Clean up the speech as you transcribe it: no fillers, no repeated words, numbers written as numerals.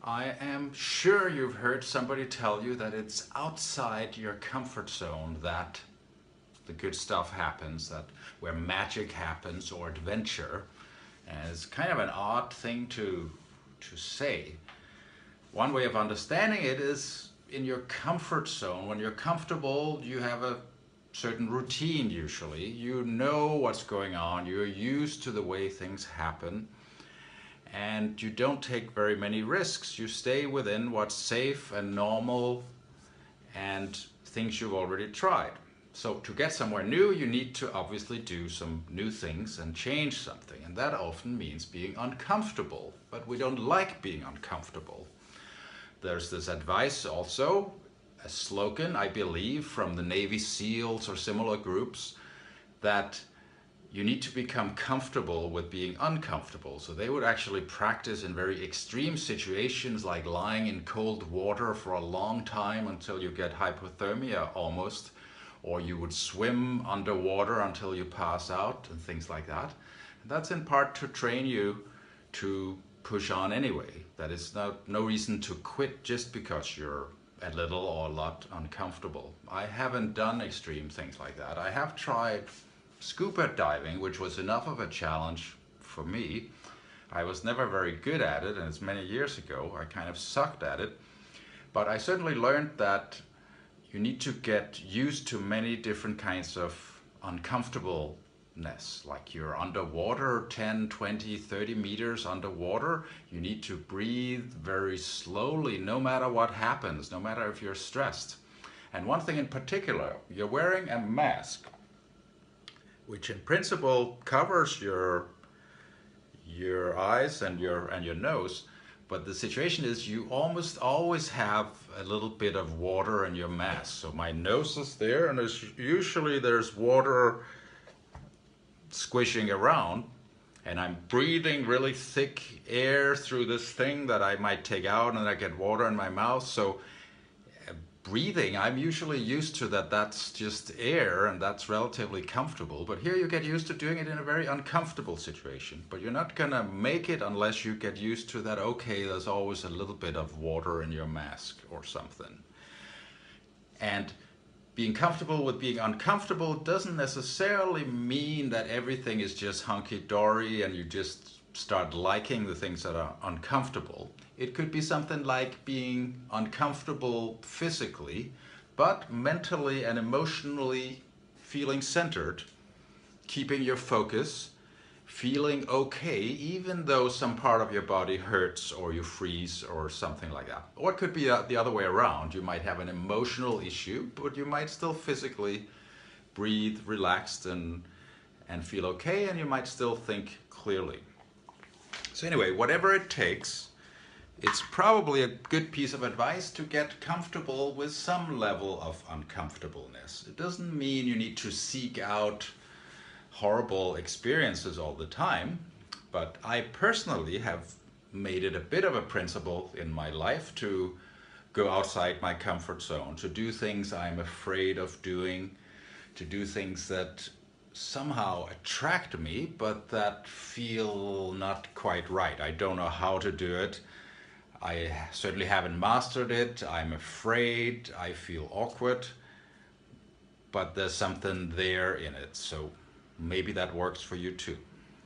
I am sure you've heard somebody tell you that it's outside your comfort zone that the good stuff happens, that where magic happens or adventure. And it's kind of an odd thing to say. One way of understanding it is in your comfort zone. When you're comfortable, you have a certain routine usually. You know what's going on, you're used to the way things happen, and you don't take very many risks. You stay within what's safe and normal and things you've already tried. So to get somewhere new, you need to obviously do some new things and change something. And that often means being uncomfortable. But we don't like being uncomfortable. There's this advice also, a slogan, I believe, from the Navy SEALs or similar groups, that you need to become comfortable with being uncomfortable. So they would actually practice in very extreme situations like lying in cold water for a long time until you get hypothermia almost, or you would swim underwater until you pass out and things like that. And that's in part to train you to push on anyway. That is no reason to quit just because you're a little or a lot uncomfortable. I haven't done extreme things like that. I have tried scuba diving, which was enough of a challenge for me. I was never very good at it, and it's many years ago. I kind of sucked at it. But I certainly learned that you need to get used to many different kinds of uncomfortableness. Like you're underwater 10, 20, 30 meters underwater. You need to breathe very slowly no matter what happens, no matter if you're stressed. And one thing in particular, you're wearing a mask, which in principle covers your eyes and your nose, but the situation is you almost always have a little bit of water in your mask. So my nose is there, and there's water squishing around, and I'm breathing really thick air through this thing that I might take out, and I get water in my mouth. So breathing, I'm usually used to that. That's just air, and that's relatively comfortable. But here you get used to doing it in a very uncomfortable situation. But you're not gonna make it unless you get used to that, okay, there's always a little bit of water in your mask or something. And being comfortable with being uncomfortable doesn't necessarily mean that everything is just hunky-dory and you just start liking the things that are uncomfortable. It could be something like being uncomfortable physically, but mentally and emotionally feeling centered, keeping your focus, feeling okay, even though some part of your body hurts or you freeze or something like that. Or it could be the other way around. You might have an emotional issue, but you might still physically breathe relaxed and feel okay, and you might still think clearly. So anyway, whatever it takes, it's probably a good piece of advice to get comfortable with some level of uncomfortableness. It doesn't mean you need to seek out horrible experiences all the time, but I personally have made it a bit of a principle in my life to go outside my comfort zone, to do things I'm afraid of doing, to do things that somehow attract me, but that feel not quite right. I don't know how to do it. I certainly haven't mastered it. I'm afraid. I feel awkward. But there's something there in it. So maybe that works for you too.